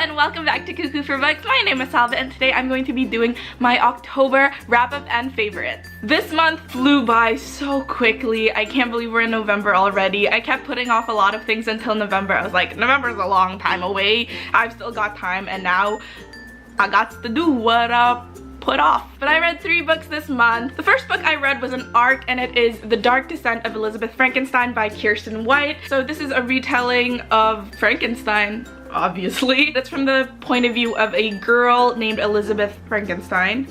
and welcome back to Cuckoo for Books. My name is Salva and today I'm going to be doing my October wrap-up and favorites. This month flew by so quickly. I can't believe we're in November already. I kept putting off a lot of things until November. I was like, November's a long time away. I've still got time and now I got to do what I put off. But I read 3 books this month. The first book I read was an ARC and it is The Dark Descent of Elizabeth Frankenstein by Kiersten White. So this is a retelling of Frankenstein, obviously. That's from the point of view of a girl named Elizabeth Frankenstein.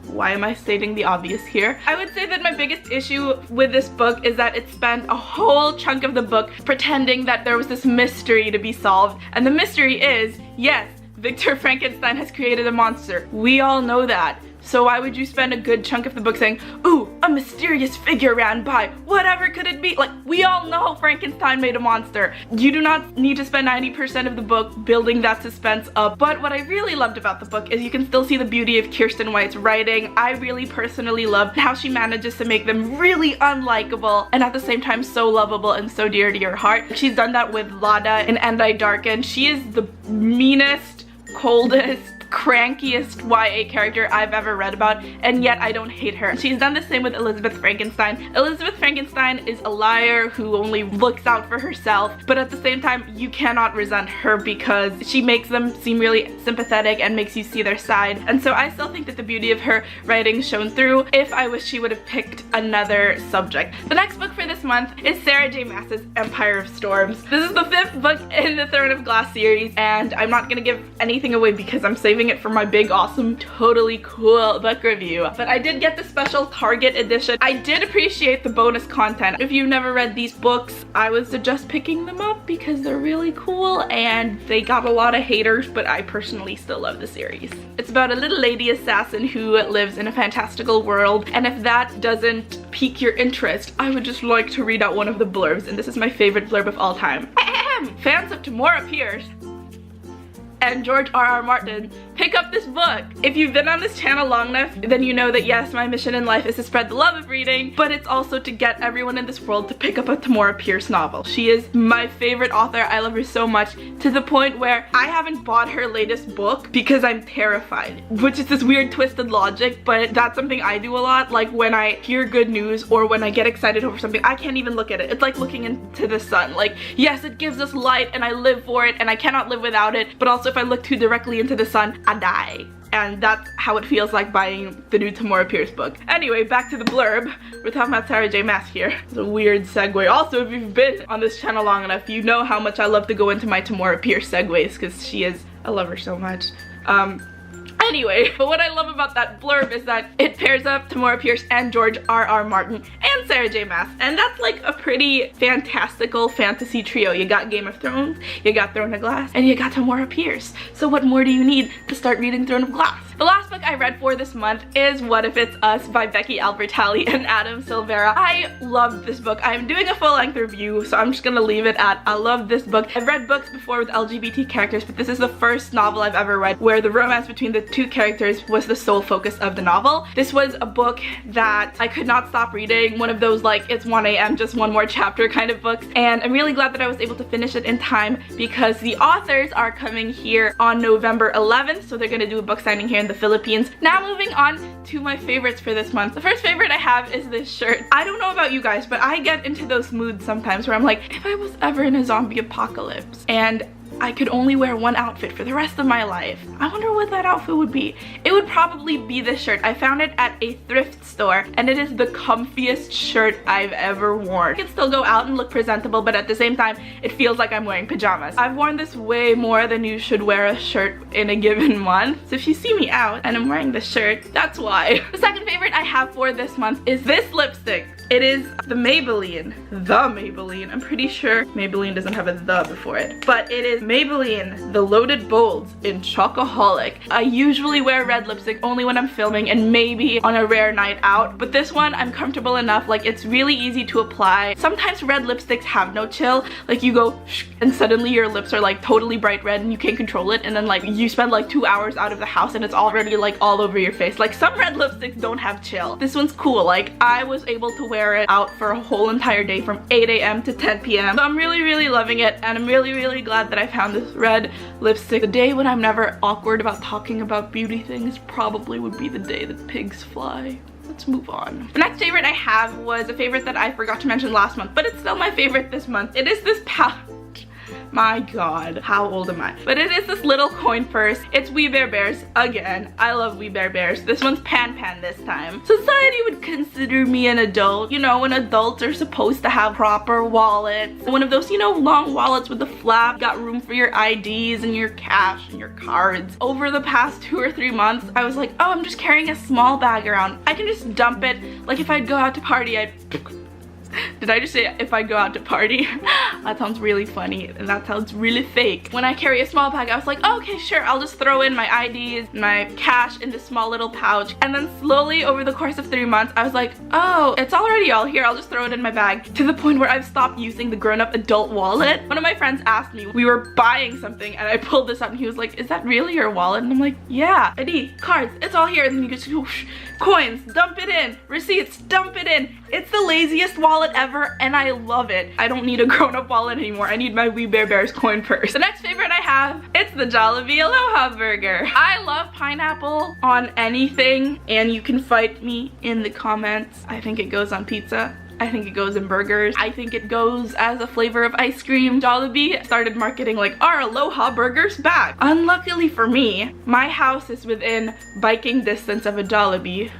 Why am I stating the obvious here? I would say that my biggest issue with this book is that it spent a whole chunk of the book pretending that there was this mystery to be solved. And the mystery is, yes, Victor Frankenstein has created a monster. We all know that. So why would you spend a good chunk of the book saying, ooh, a mysterious figure ran by, whatever could it be? Like, we all know Frankenstein made a monster. You do not need to spend 90% of the book building that suspense up. But what I really loved about the book is you can still see the beauty of Kiersten White's writing. I really personally loved how she manages to make them really unlikable and at the same time so lovable and so dear to your heart. She's done that with Lada in And I Darken. She is the meanest, coldest, crankiest YA character I've ever read about, and yet I don't hate her. She's done the same with Elizabeth Frankenstein. Elizabeth Frankenstein is a liar who only looks out for herself, but at the same time you cannot resent her because she makes them seem really sympathetic and makes you see their side. And so I still think that the beauty of her writing shone through. If I wish she would have picked another subject. The next book for this month is Sarah J Maas's Empire of Storms. This is the 5th book in the Throne of Glass series, and I'm not gonna give anything away because I'm saving it for my big, awesome, totally cool book review. But I did get the special Target edition. I did appreciate the bonus content. If you've never read these books, I would suggest picking them up because they're really cool and they got a lot of haters, but I personally still love the series. It's about a little lady assassin who lives in a fantastical world, and if that doesn't pique your interest, I would just like to read out one of the blurbs, and this is my favorite blurb of all time. Fans of Tamora Pierce and George R.R. Martin, pick up this book. If you've been on this channel long enough, then you know that yes, my mission in life is to spread the love of reading, but it's also to get everyone in this world to pick up a Tamora Pierce novel. She is my favorite author. I love her so much, to the point where I haven't bought her latest book because I'm terrified, which is this weird twisted logic, but that's something I do a lot. Like when I hear good news or when I get excited over something, I can't even look at it. It's like looking into the sun. Like, yes, it gives us light and I live for it and I cannot live without it, but also if I look too directly into the sun, I die. And that's how it feels like buying the new Tamora Pierce book. Anyway, back to the blurb. We're talking about Sarah J Maas here. It's a weird segue. Also, if you've been on this channel long enough, you know how much I love to go into my Tamora Pierce segues because I love her so much. Anyway, but what I love about that blurb is that it pairs up Tamora Pierce and George R.R. Martin and Sarah J Maas, and that's like a pretty fantastical fantasy trio. You got Game of Thrones, you got Throne of Glass, and you got Tamora Pierce. So what more do you need to start reading Throne of Glass? The last book I read for this month is What If It's Us by Becky Albertalli and Adam Silvera. I loved this book. I'm doing a full-length review, so I'm just gonna leave it at I love this book. I've read books before with LGBT characters, but this is the first novel I've ever read where the romance between the 2 characters was the sole focus of the novel. This was a book that I could not stop reading, one of those like it's 1 a.m. just one more chapter kind of books, and I'm really glad that I was able to finish it in time because the authors are coming here on November 11th, so they're gonna do a book signing here in the Philippines. Now moving on to my favorites for this month. The first favorite I have is this shirt. I don't know about you guys, but I get into those moods sometimes where I'm like, if I was ever in a zombie apocalypse and I could only wear one outfit for the rest of my life, I wonder what that outfit would be. It would probably be this shirt. I found it at a thrift store and it is the comfiest shirt I've ever worn. I can still go out and look presentable, but at the same time it feels like I'm wearing pajamas. I've worn this way more than you should wear a shirt in a given month, so if you see me out and I'm wearing this shirt, that's why. The second favorite I have for this month is this lipstick. It is the Maybelline. I'm pretty sure Maybelline doesn't have a the before it, but it is Maybelline The Loaded Bolds in Chocoholic. I usually wear red lipstick only when I'm filming and maybe on a rare night out, but this one I'm comfortable enough. Like, it's really easy to apply. Sometimes red lipsticks have no chill. Like, you go shh, and suddenly your lips are like totally bright red and you can't control it, and then like you spend like 2 hours out of the house and it's already like all over your face. Like, some red lipsticks don't have chill. This one's cool. Like, I was able to wear wear it out for a whole entire day from 8 a.m. to 10 p.m. So I'm really loving it, and I'm really glad that I found this red lipstick. The day when I'm never awkward about talking about beauty things probably would be the day that pigs fly. Let's move on. The next favorite I have was a favorite that I forgot to mention last month, but it's still my favorite this month. It is this pouch. My god, how old am I? But it is this little coin purse. It's We Bare Bears again. I love We Bare Bears. This one's Pan this time. Society would consider me an adult. You know, when adults are supposed to have proper wallets. One of those, you know, long wallets with the flap. Got room for your IDs and your cash and your cards. Over the past 2 or 3 months, I was like, oh, I'm just carrying a small bag around. I can just dump it. Like if I'd go out to party, did I just say if I go out to party? That sounds really funny and that sounds really fake. When I carry a small bag, I was like, oh, okay, sure, I'll just throw in my IDs, my cash in this small little pouch. And then slowly over the course of 3 months, I was like, oh, it's already all here. I'll just throw it in my bag. To the point where I've stopped using the grown-up adult wallet. One of my friends asked me, we were buying something and I pulled this up and he was like, is that really your wallet? And I'm like, yeah, ID, cards, it's all here. And then you just whoosh, coins, dump it in, receipts, dump it in. It's the laziest wallet ever and I love it. I don't need a grown-up wallet anymore. I need my We Bare Bears coin purse. The next favorite I have, it's the Jollibee Aloha burger. I love pineapple on anything and you can fight me in the comments. I think it goes on pizza. I think it goes in burgers. I think it goes as a flavor of ice cream. Jollibee started marketing like, our Aloha burger's back. Unluckily for me, my house is within biking distance of a Jollibee.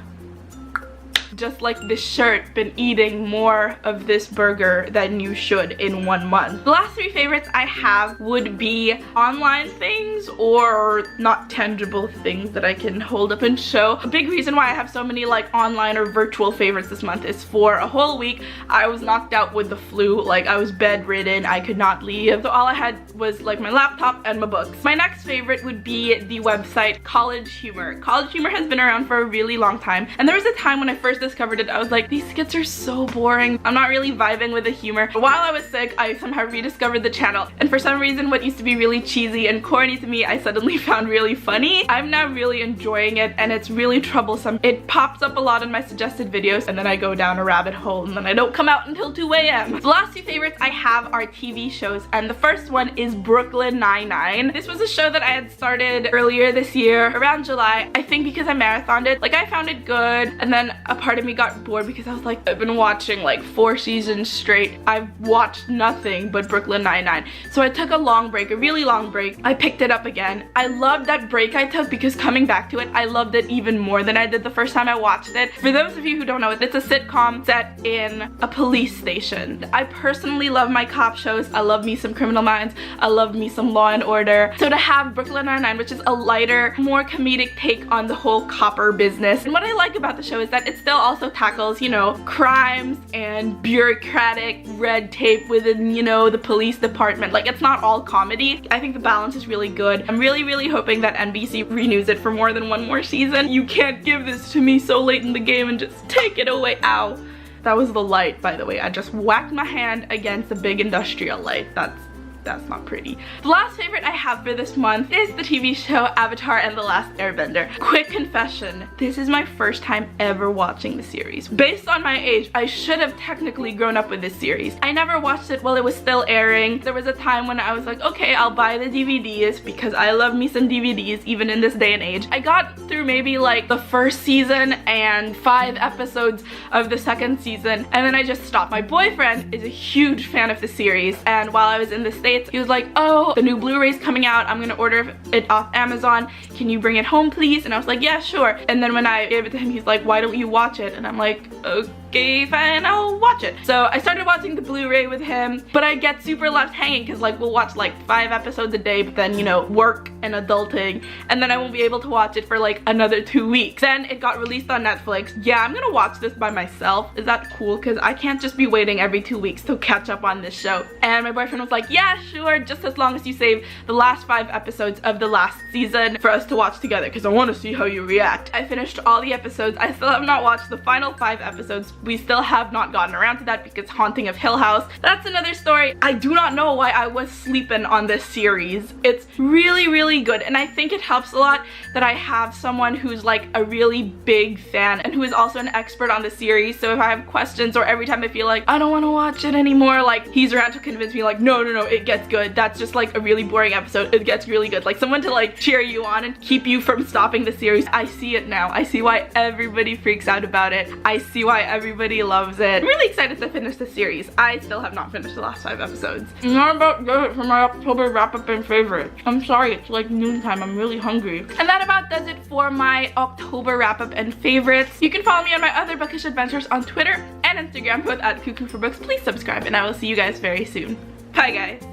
Just like this shirt, been eating more of this burger than you should in 1 month. The last 3 favorites I have would be online things or not tangible things that I can hold up and show. A big reason why I have so many like online or virtual favorites this month is for a whole week I was knocked out with the flu. Like I was bedridden, I could not leave. So all I had was like my laptop and my books. My next favorite would be the website College Humor. College Humor has been around for a really long time, and there was a time when I first discovered it, I was like, these skits are so boring. I'm not really vibing with the humor. But while I was sick, I somehow rediscovered the channel. And for some reason, what used to be really cheesy and corny to me, I suddenly found really funny. I'm now really enjoying it and it's really troublesome. It pops up a lot in my suggested videos and then I go down a rabbit hole and then I don't come out until 2 a.m. The last 2 favorites I have are TV shows, and the first one is Brooklyn Nine-Nine. This was a show that I had started earlier this year, around July. I think because I marathoned it. Like I found it good and then a part of me got bored because I was like, I've been watching like 4 seasons straight. I've watched nothing but Brooklyn Nine-Nine. So I took a long break, a really long break. I picked it up again. I loved that break I took because coming back to it, I loved it even more than I did the first time I watched it. For those of you who don't know it, it's a sitcom set in a police station. I personally love my cop shows. I love me some Criminal Minds. I love me some Law and Order. So to have Brooklyn Nine-Nine, which is a lighter, more comedic take on the whole copper business. And what I like about the show is that it still also tackles, you know, crimes and bureaucratic red tape within, you know, the police department. Like, it's not all comedy. I think the balance is really good. I'm really hoping that NBC renews it for more than 1 more season. You can't give this to me so late in the game and just take it away. Ow. That was the light, by the way. I just whacked my hand against a big industrial light. That's not pretty. The last favorite I have for this month is the TV show Avatar and the Last Airbender. Quick confession, this is my first time ever watching the series. Based on my age, I should have technically grown up with this series. I never watched it while it was still airing. There was a time when I was like, okay, I'll buy the DVDs because I love me some DVDs even in this day and age. I got through maybe like the first season and 5 episodes of the second season, and then I just stopped. My boyfriend is a huge fan of the series, and while I was in the States, he was like, oh, the new Blu-ray's coming out. I'm gonna order it off Amazon. Can you bring it home, please? And I was like, yeah, sure. And then when I gave it to him, he's like, why don't you watch it? And I'm like, okay, fine, I'll watch it. So I started watching the Blu-ray with him, but I get super left hanging because like we'll watch like 5 episodes a day, but then, you know, work and adulting, and then I won't be able to watch it for like another 2 weeks. Then it got released on Netflix. Yeah, I'm gonna watch this by myself. Is that cool? Because I can't just be waiting every 2 weeks to catch up on this show. And my boyfriend was like, yeah, sure, just as long as you save the last 5 episodes of the last season for us to watch together because I want to see how you react. I finished all the episodes. I still have not watched the final 5 episodes, we still have not gotten around to that because Haunting of Hill House, that's another story. I do not know why I was sleeping on this series. It's really, really good, and I think it helps a lot that I have someone who's like a really big fan and who is also an expert on the series. So if I have questions or every time I feel like I don't want to watch it anymore, like he's around to convince me like, no, it gets good. That's just like a really boring episode. It gets really good. Like someone to like cheer you on and keep you from stopping the series. I see it now. I see why everybody freaks out about it. I see why everybody loves it. I'm really excited to finish the series. I still have not finished the last 5 episodes. I'm not about to it for my October wrap-up and favorites. I'm sorry, it's like noontime. I'm really hungry. And that about does it for my October wrap-up and favorites. You can follow me on my other bookish adventures on Twitter and Instagram, both at Cuckoo for Books. Please subscribe, and I will see you guys very soon. Bye, guys.